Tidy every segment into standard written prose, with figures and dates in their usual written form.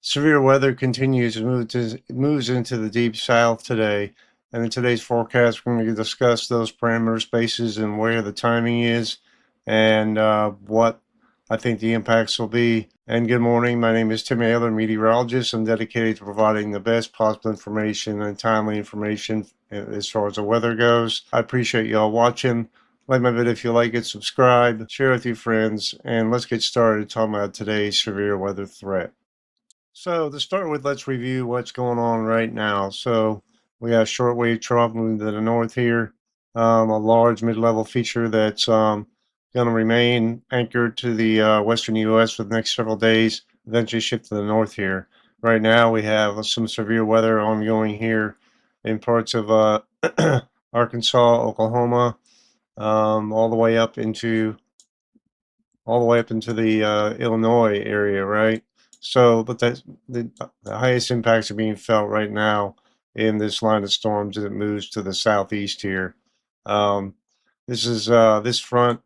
Severe weather continues to moves into the deep south today, and in today's forecast, we're going to discuss those parameter spaces and where the timing is, and what I think the impacts will be. And good morning, my name is Tim Ailer, meteorologist. I'm dedicated to providing the best possible information and timely information as far as the weather goes. I appreciate you all watching. Like my video if you like it, subscribe, share with your friends, and let's get started talking about today's severe weather threat. So to start with, let's review what's going on right now. So we have shortwave trough moving to the north here, a large mid-level feature that's going to remain anchored to the western U.S. for the next several days, eventually shift to the north here. Right now we have some severe weather ongoing here in parts of Arkansas, Oklahoma, all the way up into the Illinois area, right? So, but the highest impacts are being felt right now in this line of storms as it moves to the southeast here. Um, this front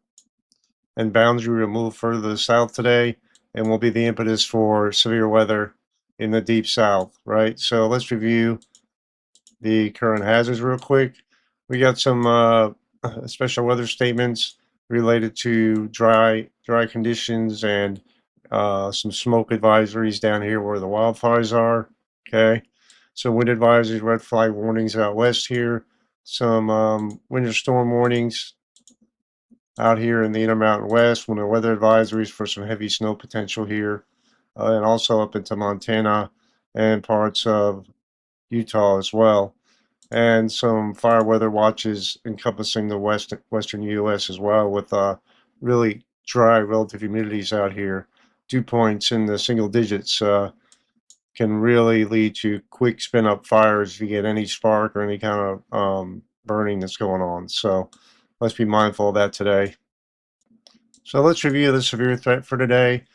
and boundary will move further to the south today and will be the impetus for severe weather in the deep south, right? So let's review the current hazards real quick. We got some special weather statements related to dry conditions and some smoke advisories down here where the wildfires are. Okay, so wind advisories, red flag warnings out west here. Some winter storm warnings out here in the Intermountain West. Winter weather advisories for some heavy snow potential here, and also up into Montana and parts of Utah as well, and some fire weather watches encompassing the western U.S. as well, with really dry relative humidities out here. Dew points in the single digits can really lead to quick spin up fires if you get any spark or any kind of burning that's going on. So let's be mindful of that today. So let's review the severe threat for today.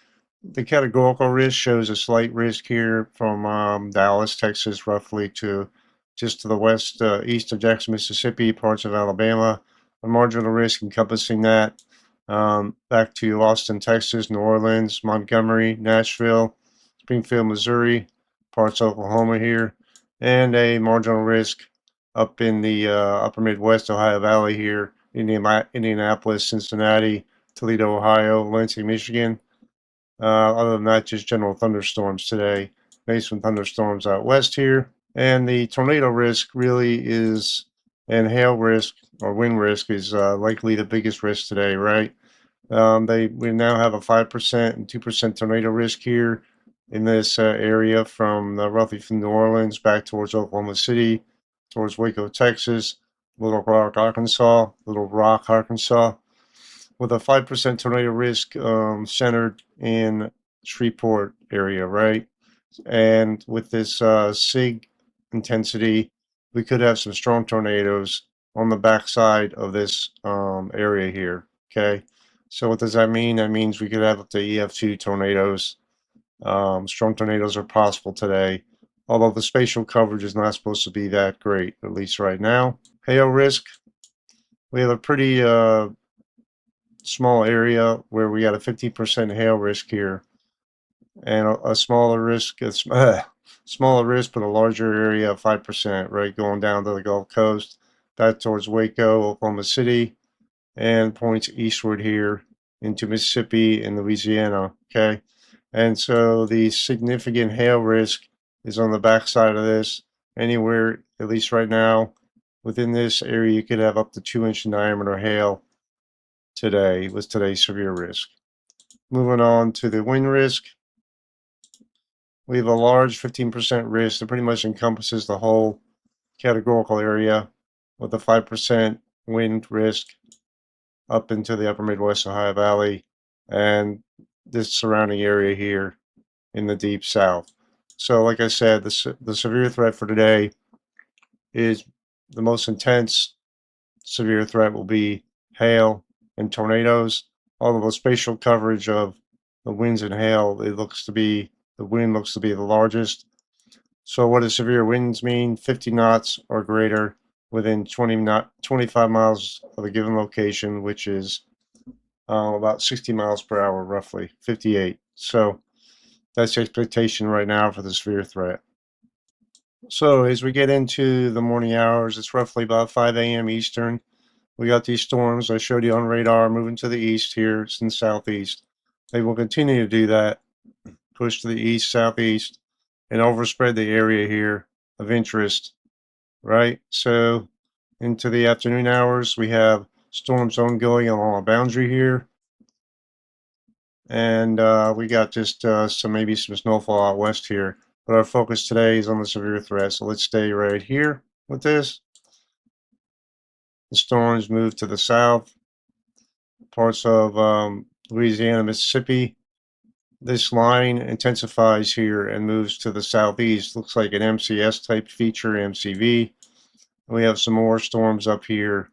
The categorical risk shows a slight risk here from Dallas, Texas, roughly to just to the west, east of Jackson, Mississippi, parts of Alabama. A marginal risk encompassing that back to Austin, Texas, New Orleans, Montgomery, Nashville, Springfield, Missouri, parts of Oklahoma here, and a marginal risk up in the upper Midwest, Ohio Valley here, Indianapolis, Cincinnati, Toledo, Ohio, Lansing, Michigan. Other than that, just general thunderstorms today. Maybe some thunderstorms out west here. And the tornado risk really is, and hail risk or wind risk is likely the biggest risk today, right? We now have a 5% and 2% tornado risk here in this area from roughly from New Orleans back towards Oklahoma City, towards Waco, Texas, Little Rock, Arkansas, with a 5% tornado risk centered in Shreport area, right? And with this SIG intensity, we could have some strong tornadoes on the backside of this area here, okay? So what does that mean? That means we could have up to EF2 tornadoes. Strong tornadoes are possible today, although the spatial coverage is not supposed to be that great, at least right now. Hail risk, we have a pretty small area where we got a 50% hail risk here, and a smaller risk, smaller risk, but a larger area of 5%, right, going down to the Gulf Coast, back towards Waco, Oklahoma City, and points eastward here into Mississippi and Louisiana, okay? And so the significant hail risk is on the backside of this. Anywhere, at least right now, within this area, you could have up to 2-inch in diameter hail today with today's severe risk. Moving on to the wind risk, we have a large 15% risk that pretty much encompasses the whole categorical area with a 5% wind risk up into the upper Midwest Ohio Valley and this surrounding area here in the deep south. So like I said, the severe threat for today is the most intense severe threat will be hail and tornadoes. Although the spatial coverage of the winds and hail, the wind looks to be the largest. So what does severe winds mean? 50 knots or greater within 25 miles of a given location, which is about 60 miles per hour, roughly 58. So That's the expectation right now for the severe threat. So as we get into the morning hours, it's roughly about 5 a.m. Eastern. We got these storms I showed you on radar moving to the east here. It's in the southeast. They will continue to do that, push to the east, southeast, and overspread the area here of interest, right? So into the afternoon hours, we have storms ongoing along a boundary here. And we got just maybe some snowfall out west here. But our focus today is on the severe threat. So let's stay right here with this. The storms move to the south, parts of Louisiana, Mississippi. This line intensifies here and moves to the southeast. Looks like an MCS type feature, MCV. We have some more storms up here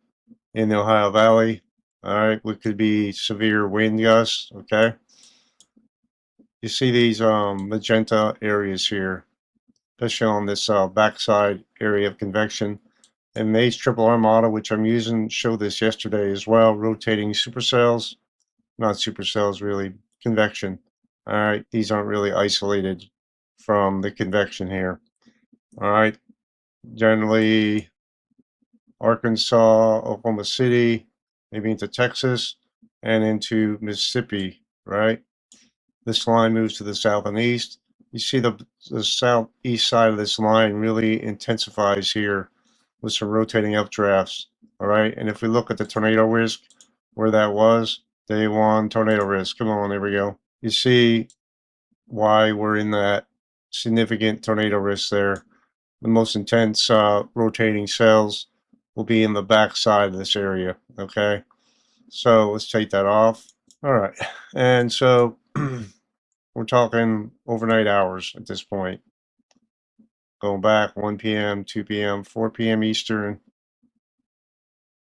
in the Ohio Valley. All right, what could be severe wind gusts. Okay, you see these magenta areas here, especially on this backside area of convection. And Maze Triple R model, which I'm using, showed this yesterday as well, rotating supercells. Not supercells, really, convection. All right, these aren't really isolated from the convection here. All right, generally Arkansas, Oklahoma City, maybe into Texas, and into Mississippi, right? This line moves to the south and east. You see the southeast side of this line really intensifies here with some rotating updrafts, all right? And if we look at the tornado risk, where that was, day one tornado risk. Come on, there we go. You see why we're in that significant tornado risk there. The most intense rotating cells will be in the back side of this area, okay? So let's take that off. All right, and so we're talking overnight hours at this point. Going back 1 p.m., 2 p.m., 4 p.m. Eastern,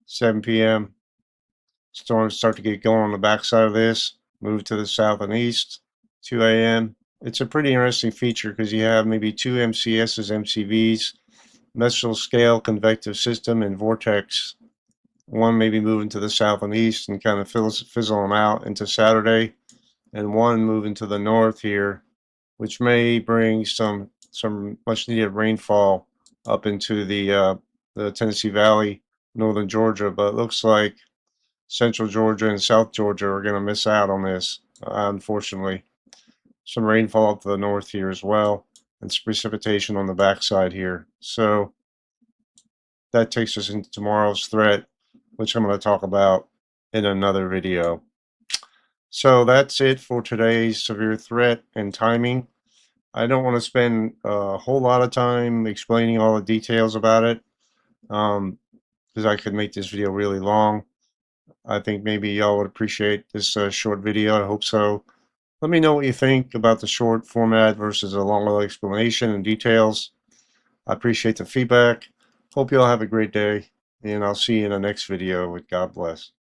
7 p.m. Storms start to get going on the backside of this, move to the south and east, 2 a.m. It's a pretty interesting feature because you have maybe two MCSs, MCVs, mesoscale convective system, and vortex. One maybe moving to the south and east and kind of fizzle them out into Saturday, and one moving to the north here, which may bring some much needed rainfall up into the Tennessee Valley, northern Georgia. But it looks like central Georgia and South Georgia are going to miss out on this, unfortunately. Some rainfall up to the north here as well, and some precipitation on the backside here. So that takes us into tomorrow's threat, which I'm going to talk about in another video. So that's it for today's severe threat and timing. I don't want to spend a whole lot of time explaining all the details about it, because I could make this video really long. I think maybe y'all would appreciate this short video. I hope so. Let me know what you think about the short format versus a longer explanation and details. I appreciate the feedback. Hope you all have a great day, and I'll see you in the next video with God bless.